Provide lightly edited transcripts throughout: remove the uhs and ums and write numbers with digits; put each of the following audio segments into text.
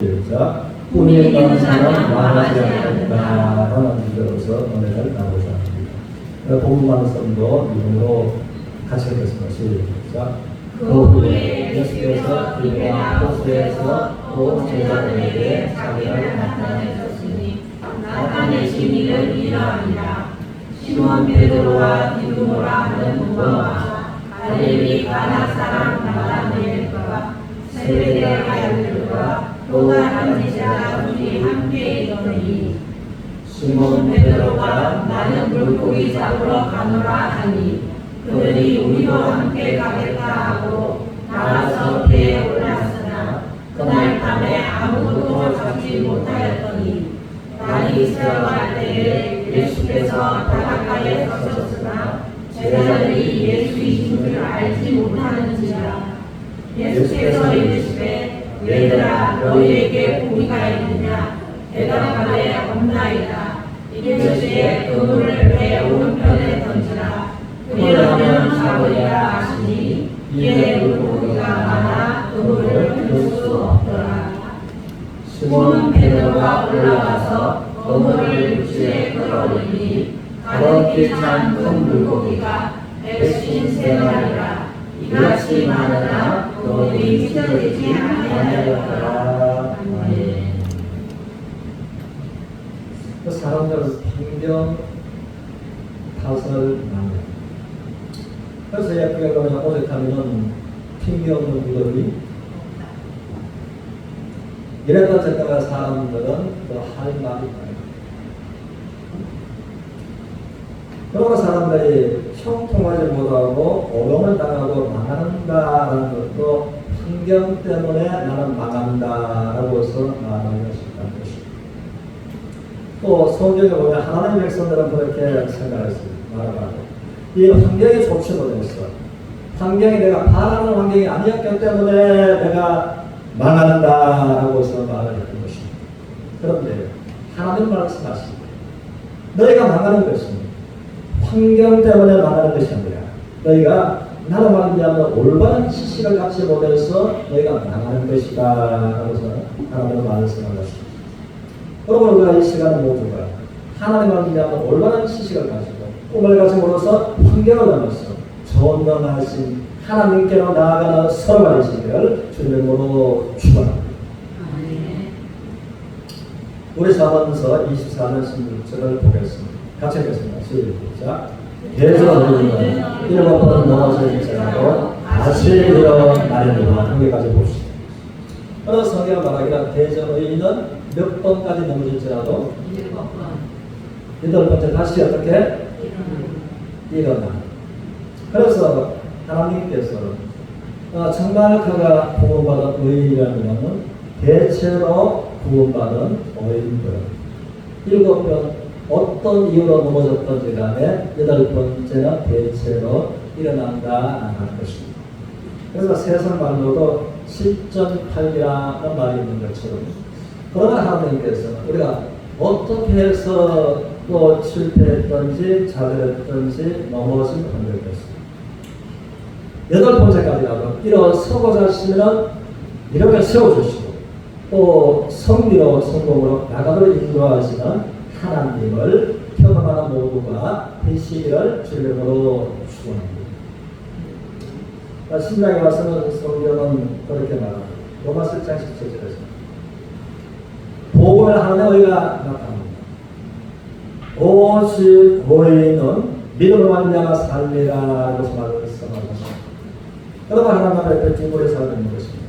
자, 꿈이 있는 사람 망하지 않는다라는 주제로서 오늘 나누고자 합니다. 복음 말씀도 이름으로 같이 읽겠습니다. 시작. 그 후에 예수께서 빌립보나 호수에서 또 제자들에게 자기를 나타내셨으니 나타내신 일은 이러하니라. 시몬 베드로와 디두모라 하는 누가와 갈릴리 가나 사람 나다나엘과 세베대의 아들들과 또 다른 제자 둘이 함께 있더니 시몬 베드로가 나는 물고기 잡으러 가노라 하니 그들이 우리도 함께 가겠다 하고 나가서 배에 올랐으나 그날 밤에 아무것도 잡지 못하였더니 날이 새어갈 때에 예수께서 바닷가에 서셨으나 제자들이 예수이신 줄 알지 못하는지라. 예수께서 이르시되 얘들아 너희에게 고기가 있느냐? 대답하되 없나이다. 이르시되 그물을 배 오른편에 던지라. 그리하면 잡으리라 하시니 이에 물고기가 많아 그물을 들 수 없더라. 시몬 베드로가 올라가서 그물을 육지에 끌어올리니 가득히 찬 큰 물고기가 153마리라. 이같이 많으나 그물이 찢어지지 아니하였더라. 그 사람들은 평경 탓을 많이. 그래서 예쁘게 그냥 오죽하면은 핑계 없는 무덤이 이랬던 제가 사람들은 할 말이 많아요. 그러고 사람들이 형통하지 못하고 오용을 당하고 망한다라는 것도 환경 때문에 나는 망한다라고 해서 말하는 것이라는 것입니다. 또 성경에 보면 하나님의 백성들은 그렇게 생각했습니다. 말하고 이 환경이 좋지 못했어. 환경이 내가 바라는 환경이 아니었기 때문에 내가 망한다라고 해서 말을 했던 것입니다. 그런데 하나님 말씀하십니다. 너희가 망하는 것입니다. 환경 때문에 망하는 것이 아니라 너희가 나로 말미암아 올바른 지식을 갖지 못해서 너희가 망하는 것이다 라고서 하나님의 말씀을 하십니다. 여러분 우리가 이 시간 모두가 하나님 말미암아 올바른 지식을 가지고 꿈을 가짐으로써 환경을 넘어서 전능하신 하나님께로 나아가는 서로가 되시기를 주님으로 축원합니다. 우리 사도행서 24년 16절을 보겠습니다. 같이 읽겠습니다. 시작. 대저는 7번 넘어질지라도 다시 일어나리라. 여기까지 봅시다. 그래서 성경을 말하기를 대저의인은 몇 번까지 넘어질지라도 8번째 다시 어떻게? 일어나. 그래서 하나님께서 정말 그가 구원받은 의인이라면 대체로 구원받은 의인들 7번 어떤 이유로 넘어졌던지 간에 8번째는 대체로 일어난다 하는 것입니다. 그래서 세상 말로도 실전팔기라는 말이 있는 것처럼 그러나 하나님께서 우리가 어떻게 해서 또 실패했던지 좌절했던지 넘어진 분들이었습니다. 8번째까지라도 일어서고자 하시면 이렇게 세워주시고 또 성리로 성공으로 나가도록 인도하시는 하나님을 경험하는 모두가 되시기를 주님으로 축원합니다. 신약에 와서는 성경은 그렇게 말합니다. 로마서 1장 17절에서 복음을 하는 의가 나타납니다. 오직 의인은 믿음으로 말미암아 살리라고 말씀하셨습니다. 여러분 하나님 앞에 뒷골에 살는 것입니다.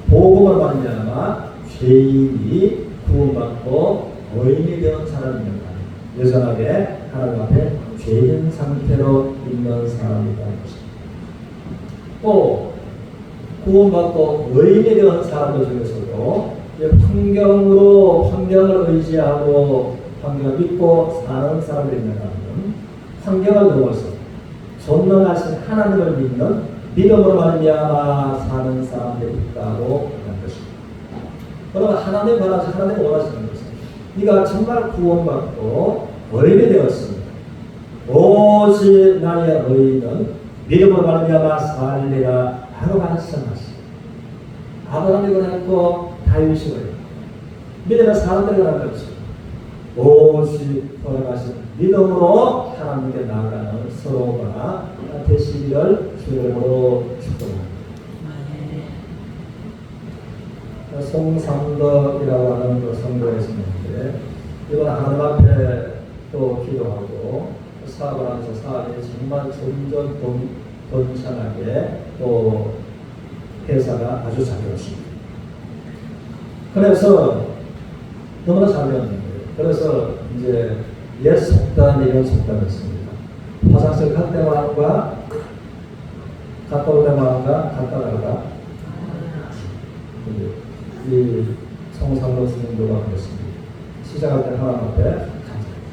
복음을 말미암아 죄인이 구원받고 의인이 되는 사람입니다. 여전하게 하나님 앞에 죄인 상태로 있는 사람이라는 것입니다. 또 구원받고 의인이 되는 사람들 중에서도 환경을 의지하고 환경을 믿고 사는 사람들이 있는가하면 환경을 넘어서 전능하신 하나님을 믿는 믿음으로 말미암아 사는 사람들이 있다고 하는 것입니다. 그러면 하나님 원하시는 하나님 원하시는 것은 네가 정말 구원받고 의인이 되었습니다. 오직 나의 의인은 믿음으로 말미암아 살리라 하고 말씀하시고 아브라함이 그랬고 다윗이 그랬고 믿음의 사람들이라는 거죠. 오직 돌아가신 믿음으로 하나님께 나아가는 서로가 되시기를 주의 이름으로 축복합니다. 송삼덕이라고 하는 그 성도가 있었는데 이번 하나님 앞에 또 기도하고 사업을 하면서 사업이 정말 점점 번창하게 또 회사가 아주 잘 되었습니다. 그래서 너무나 잘 되었는데 그래서 이제 옛 속담 이런 속담이 있습니다. 화장실 갈 때만과 갔다 올 때만과 갔다 나가 이 성상로 스님도가 그랬습니다. 시작할 때 하나님 앞에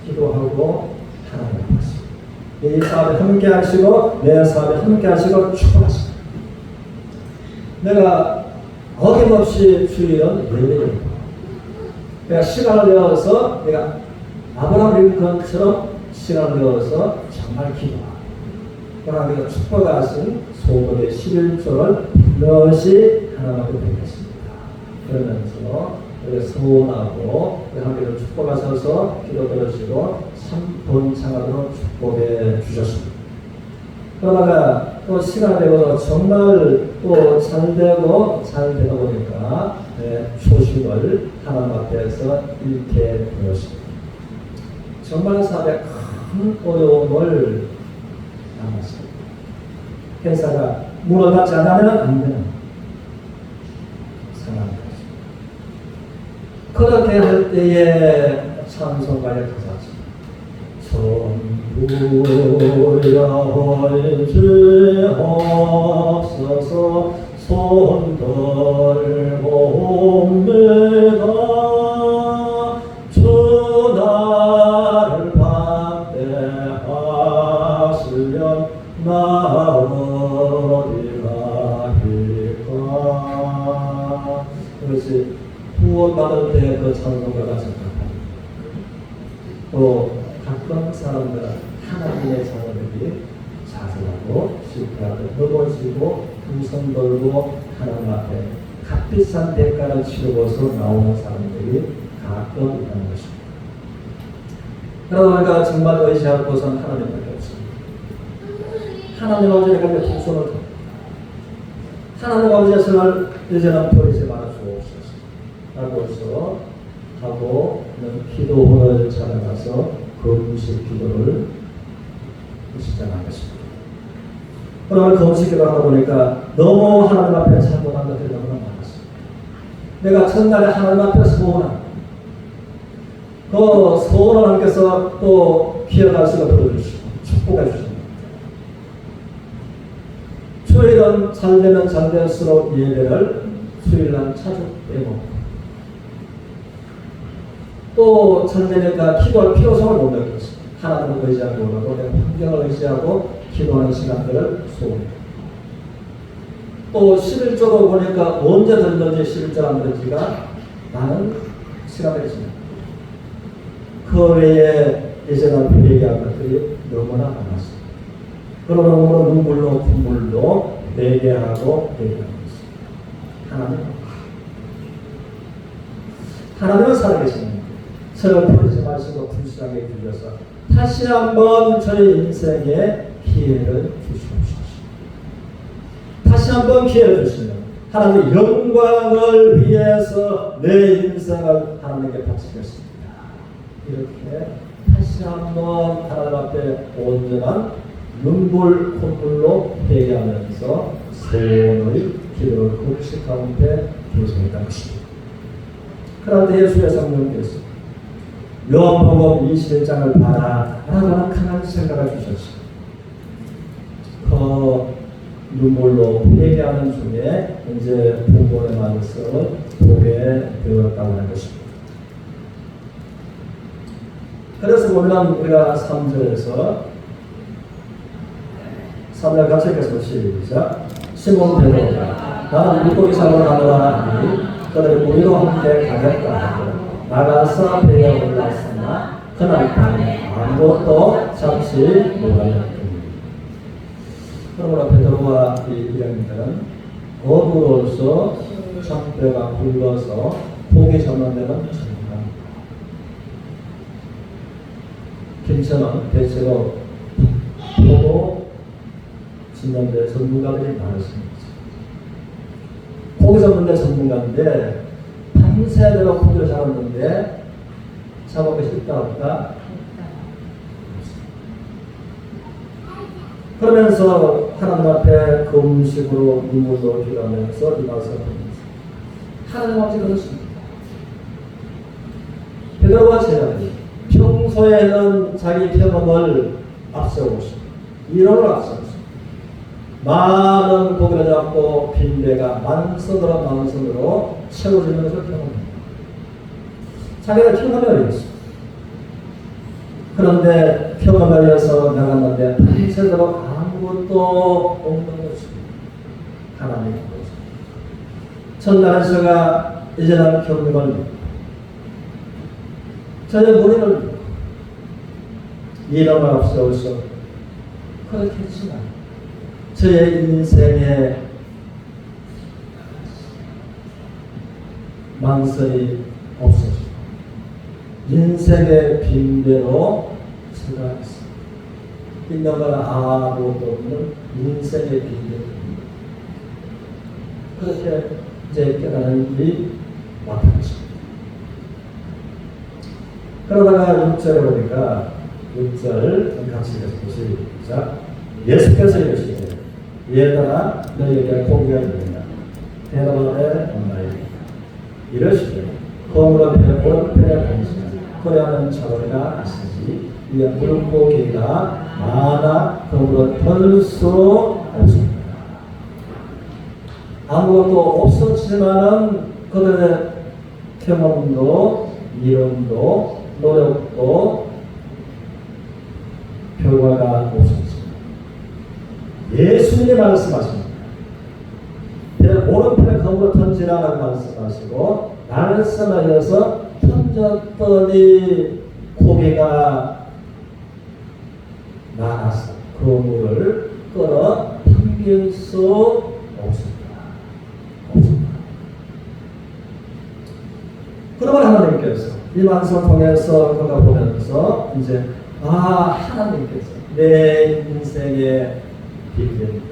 기도하고 하나님 앞에 이 사업에 함께 하시고 내 사업에 함께 하시고 축복하시고 내가 어김없이 주일은 예배입니다. 내가 시간을 내어서 내가 아브라함 링컨처럼 시간을 내어서 정말 기도하고 하나님께서 축복하신 소금의 11조를 반드시 하나님 앞에 드리겠습니다. 그러면서 소원하고 하나님께서 축복하셔서 기도 들으시고 참 번창하도록 축복해 주셨습니다. 그러다가 또 시간이 되고 정말 또 잘 되고 잘 되다 보니까 초심을 하나님 앞에서 잃게 되었습니다. 정말 사업에 큰 어려움을 남았습니다. 회사가 물어받지 않으면 안 되는 상황입니다. 그렇게 할 때에 찬송가에 가사지 전부여주옵소서 손 들고 옵니다 주 나를 박대하시면 나 어디 가리까. 그것이 구원받을 때 그 찬송가가 생각합니다. 또 가끔 사람들은 하나님의 자녀들이 자살하고 실패하고 넘어지고 두손 들고 하나님 앞에 값비싼 대가를 치르고서 나오는 사람들이 가끔 있다는 것입니다. 그러다 보니까 정말 의지할 곳은 하나님밖에 없습니다. 하나님 아버지의 가운데 두 손을 들고 하나님 아버지의 손을 이제는 버리지 말아 주옵소서 라고 해서 하고 기도원을 찾아가서 금식 기도를 시작하겠습니다. 그러면 금식 기도를 하다 보니까 너무 하나님 앞에 찬송한 것들이 너무나 많았습니다. 내가 첫날에 하나님 앞에 소원한 그 소원을 하나님께서 또 기억할 수가 들어주시고 축복해 주십니다. 주일은 잘 되면 잘 될수록 예배를 주일날 자주 빼먹고 또 잘 되니까 기도할 필요성을 못 느꼈습니다. 하나님을 의지하고 오라고 내 환경을 의지하고 기도하는 시간들을 소원해요. 또 11조도 보니까 언제 들든지 11조 안 들든지가 많은 시간들이 지납니다. 그 외에 이제는 회개할 것들이 너무나 많았습니다. 그러므로 눈물로 콧물로 회개하고 회개하고 있습니다. 하나님은 살아계십니다. 저를 버리지 마시고 불쌍하게 들려서 다시 한번 저의 인생에 기회를 주시옵소서. 다시 한번 기회를 주시면 하나님의 영광을 위해서 내 인생을 하나님께 바치겠습니다. 이렇게 다시 한번 하나님 앞에 온전한 눈물 콧물로 회개하면서 소원의 기도를 금식 가운데 계속했다는 것입니다. 그런데 예수의 성령께서 요한복음 21장을 봐라 라고 강한 생각을 주셨습니다. 그 눈물로 회개하는 중에 이제 복음의 말씀을 보게 되었다고 하는 것입니다. 그래서 보면 우리가 3절에서 3절 같이 읽겠습니다. 시작. 시몬 베드로가 나는 물고기 잡으러 가노라 하니 그들이 우리도 함께 가겠다 하고 나가서 배에 올랐으나 그날 밤에 아무것도 잡지 못하였더니. 그러므로 베드로와 이 일행들은 어부로서 젖배가 굵어서 고기 전문 데는 전문가. 김천은 대체로 포도 짓는 데 전문가들이 많으십니다. 고기 전문 데 전문가인데 밤새도록 고기를 잡았는데 잡아보기 쉽다 없다? 그러면서 하나님 앞에 금식으로 눈물로 기도하면서 이 말씀을 합니다. 하나님 앞에 그렇습니다. 베드로가 제자들이 평소에는 자기 경험을 앞세우고 있습니다. 이론을 앞세우고 있습니다. 많은 고기를 잡고 빈대가 만선으로 채워지면서 경험합니다. 자기가 경험이 어렸습니다. 그런데 경험을 위해서 나갔는데 밤새도록 아무것도 없는 것입니다. 하나님의 것입니다. 첫날은 제가 이제는 경력을 믿고 저의 무리를 믿고 이름을 앞세워서 그렇게 했지만 저의 인생에 망설이 없어지고 인생의 빈대로 제가 있습니다. 있는 건 아무것도 없는 인생의 빈대입니다. 그렇게 이제 깨달은 일이 나타났습니다. 그러다가 6절에 보니까 6절 같이 읽어보시 시작. 예수께서 이르시되 얘들아 너희에게 고기가 있느냐 대답하되 없나이다. 이르시되 검으로 오른편에 보시면 그래야는 저거리가 있으니 이에 물고기가 많아 검으로 털 수 없습니다. 아무것도 없었지만은 그들의 경험도 이름도 노력도 결과가 없었습니다. 예수님이 말씀하십니다. 오른편에 검으로 던지라고 말씀하시고 말씀하셔서 던졌더니 고기가 나가서 그물을 끌어 당길 수 없습니다. 그러면 하나님께서 이 말씀을 통해서 그가 보면서 이제 하나님께서 내 인생의 비밀을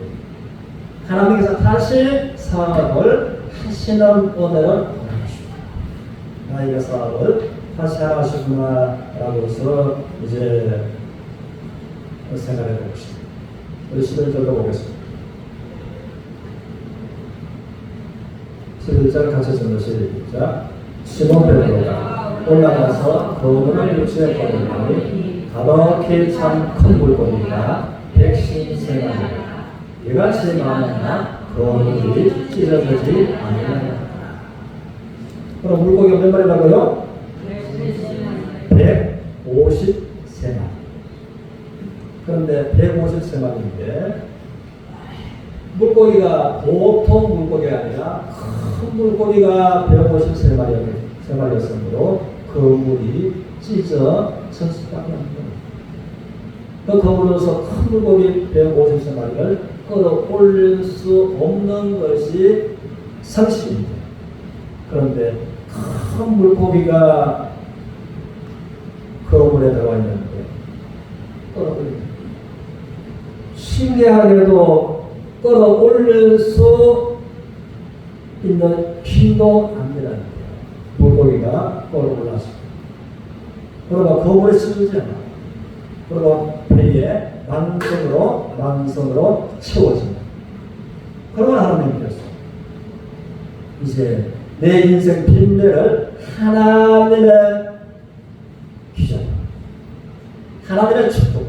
하나님께서 다시 사업을 하시는 은혜를 원하십니다. 나에게 사업을 다시 하시구나 라고 해서 이제 생각해 봅시다. 우리 11절로 보겠습니다. 11절 같이 듣는 시작. 시몬 베드로가 올라가서 그물을 육지에 버리더니 가득히 참 큰 물고기가 113마리 이같이 많으나 그물이 찢어지지 않느냐. 그럼 물고기가 몇 마리라고요? 153마리. 그런데 153마리인데 물고기가 보통 물고기가 아니라 큰 물고기가 153마리였으므로 그 물이 찢어졌을 수밖에 없는 그 거물로서 큰 물고기 153마리를 끌어올릴 수 없는 것이 상식입니다. 그런데 큰 물고기가 그 물에 들어가 있는데 끌어올립니다. 신기하게도 끌어올릴 수 있는 힘도 안 되는 물고기가 끌어올랐습니다. 그러나 거물에 쓰지 않아요. 그리고 배에 만성으로 채워집니다. 그러면 하나님께서 이제 내 인생 빈대를 하나님의 기적, 하나님의 축복으로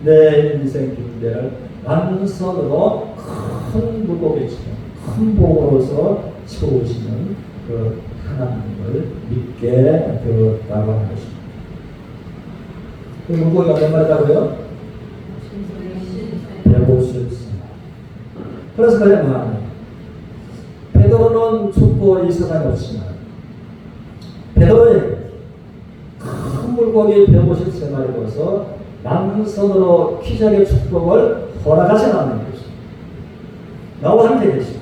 내 인생 빈대를 만성으로 큰 물고기처럼 큰 복으로서 채우시는 그 하나님을 믿게 되었다고 하는 것입니다. 그 물고기가 몇 마리라고요? 150. 그래서 그래 말합니다. 베드로는 죽고 이 세상에 없지만 베드로에게 큰 물고기 153마리로서 남선으로 기적의 축복을 허락하신 하나님 계십니다. 나와 함께 계십니다.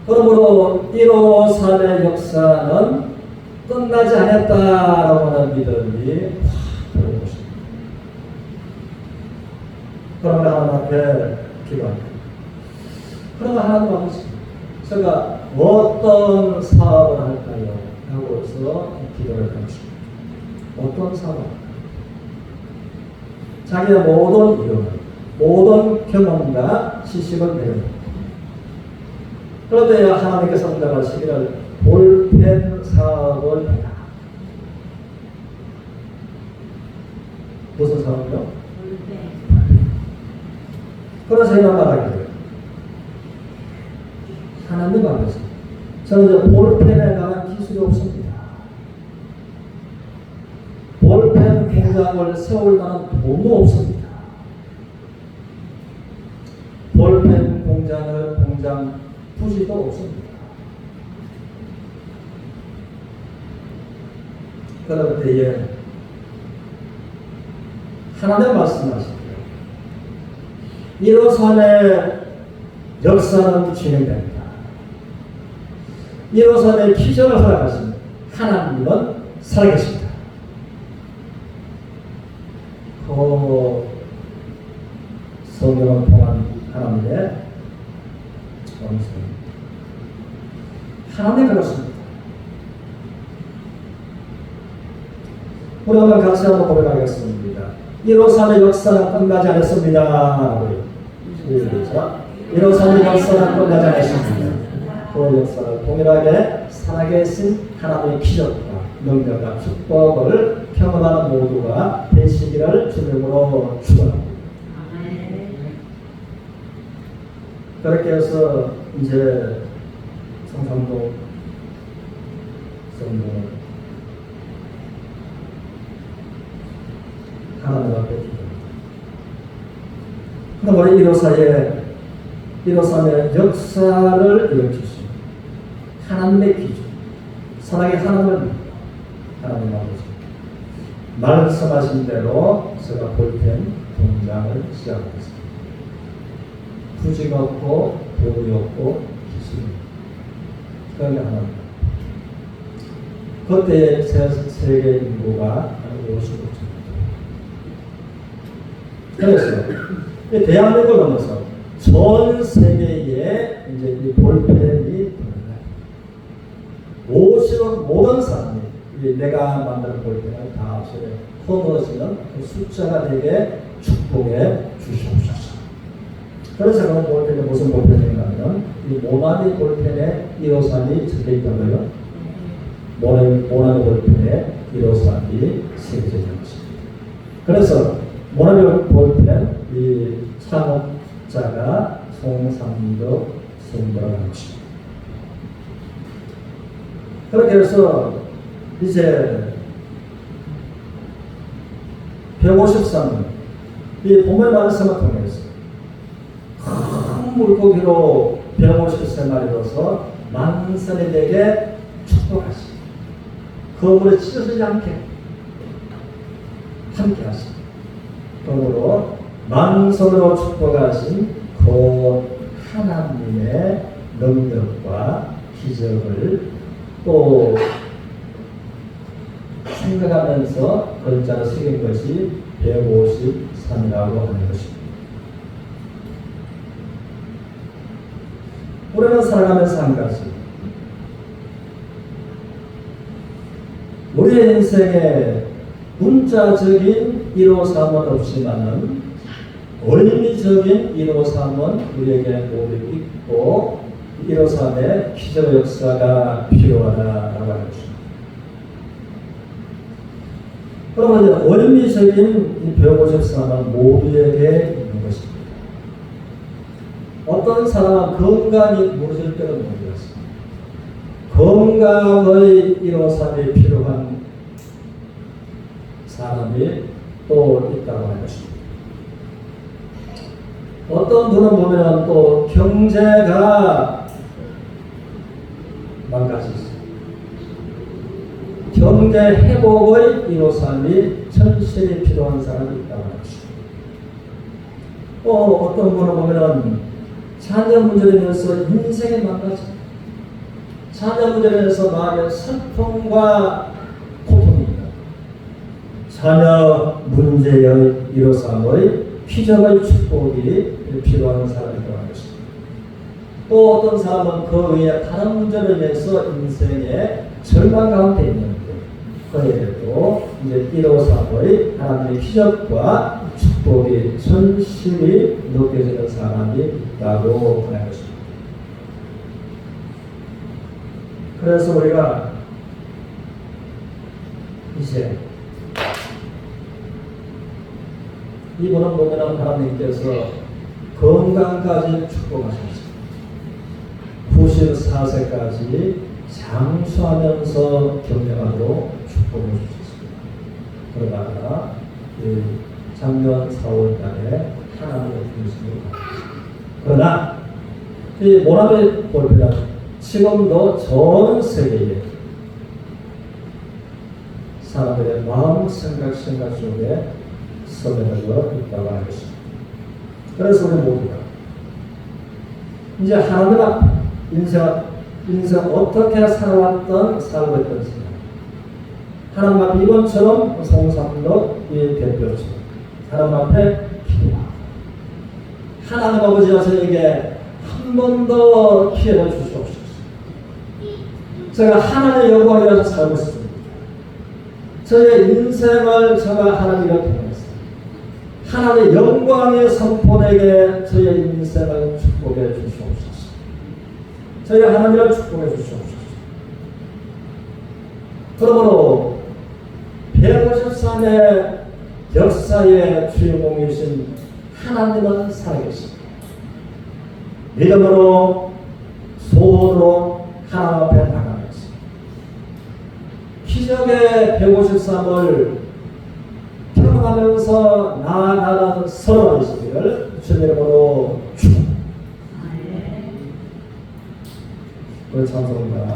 그러므로 153의 역사는 끝나지 않았다라고 하는 믿음이 확 들어오는 것입니다. 그러면 하나님 앞에 기도합니다. 그러면 하나님 아버지, 제가 어떤 사업을 할까요? 하고서 기도를 하십니다. 어떤 사업? 자기의 모든 이론, 모든 경험과 지식을 내립니다. 그런데 하나님께서 응답하시기를 볼펜 사업을 해라. 무슨 사업이요? 그래서 제가 말하게 돼요. 하나님 앞에서 저는 볼펜에 관한 기술이 없습니다. 볼펜 공장을 세울 만한 돈도 없습니다. 볼펜 공장 부지도 없습니다. 그럴 때에 하나님 말씀하십니다. 153의 역사는 진행됩니다. 153의 기적을 허락하신 하나님은 살아계십니다. 성경을 통한 하나님의 음성. 하나님 그렇습니다. 우리 한번 같이 한번 고백하겠습니다. 153의 역사는 끝나지 않았습니다. 시작. 153의 역사는 끝나지 않았습니다. 그 역사를 동일하게 살아계신 하나님의 기적과 능력과 축복을 경험하는 모두가 되시기를 주님으로 축원합니다. 그렇게 해서 이제 성삼도 성공을 하나님 앞에 기도합니다. 그럼 우리 153의 역사를 일으키신 하나님의 기준, 사랑의 하나님을 하나님 아버지 말씀하신 대로 제가 볼펜 공장을 시작하겠습니다. 부지가 없고 돈이 없고 기술이 그런데 하나님 그때 세계 인구가 한 55조. 그래서 대한민국을 넘어서 전 세계에 이제 이 볼펜이 오시는 모든 사람이 내가 만든 볼펜을 다 퍼부어지는 그 숫자가 되게 축복해 주시옵소서. 그래서 그 볼펜이 무슨 볼펜인가 하면 이 모나미 볼펜에 153이 적혀있던 거예요. 모나미 볼펜에 153이 새겨져 있는 것입니다. 그래서 모나미 볼펜 이 창업자가 송삼도 성도라고 하는 것입니다. 그렇게 해서 이제 153년 이 본문 말씀을 통해서 큰 물고기로 153마리로서 만선이 되게 축복하시 그 물에 찢어지지 않게 함께 하시 그러므로 만선으로 축복하신 그 하나님의 능력과 기적을 또 생각하면서 글자를 새긴 것이 153이라고 하는 것입니다. 우리는 살아가면서 한 가지 우리의 인생에 문자적인 153은 없지만은 의미적인 153은 우리에게 모두 있고 153의 기적 역사가 필요하다라고 하는 것입니다. 그러면 의미적인 이 153은 모두에게 있는 것입니다. 어떤 사람은 건강이 무너질 때는 모르겠습니다. 건강의 153이 필요한 사람이 또 있다고 하는 것입니다. 어떤 분은 보면 또 경제가 망가졌습니다. 경제 회복의 153이 천실이 필요한 사람이 있다고 합니다. 어떤 분은 보면 자녀 문제로 인해서 인생이 망가져 자녀 문제에서 마음의 슬픔과 고통입니다. 자녀 문제의 일어sam의 기적의 축복이 필요한 사람이 되어가겠습니다. 또 어떤 사람은 그 외에 다른 문제로 인해서 인생의 절망 가운데 있는데 그에게도 이제 153의 하나님의 기적과 축복이 절실히 느껴지는 사람이 있다고 하였습니다. 그래서 우리가 이제 이분은 보면 하나님께서 건강까지 축복하셨습니다. 94세까지 장수하면서 경영하도록 축복을 주셨습니다. 그러다가 작년 4월달에 하나님의 분신으로 갔습니다. 그러나 이 모나미 볼펜은 지금도 전 세계에 사람들의 마음 생각 속에 서명하고 있다고 하겠습니다. 그래서 우리 모두가 이제 하나님 앞 인생 어떻게 살아왔던 살고 있던 생각 하나님 앞에 이번처럼 송삼로 이 대표처럼 하나님 앞에 기도하고 하나님 아버지가 저에게 한 번 더 기회를 주시옵소서. 제가 하나님의 영광이라서 살고 있습니다. 저의 인생을 제가 하나님을 통해서 하나님의 영광의 선포에게 저의 인생을 축복해 주시옵소서. 저희 하나님을 축복해 주시옵소서. 그러므로 153의 역사의 주인공이신 하나님은 살아계십니다. 믿음으로 소원으로 하나님 앞에 나가면서 기적의 153을 평하면서 나아가는 서로 되시기를 주님으로 축복합니다. 우리 찬송가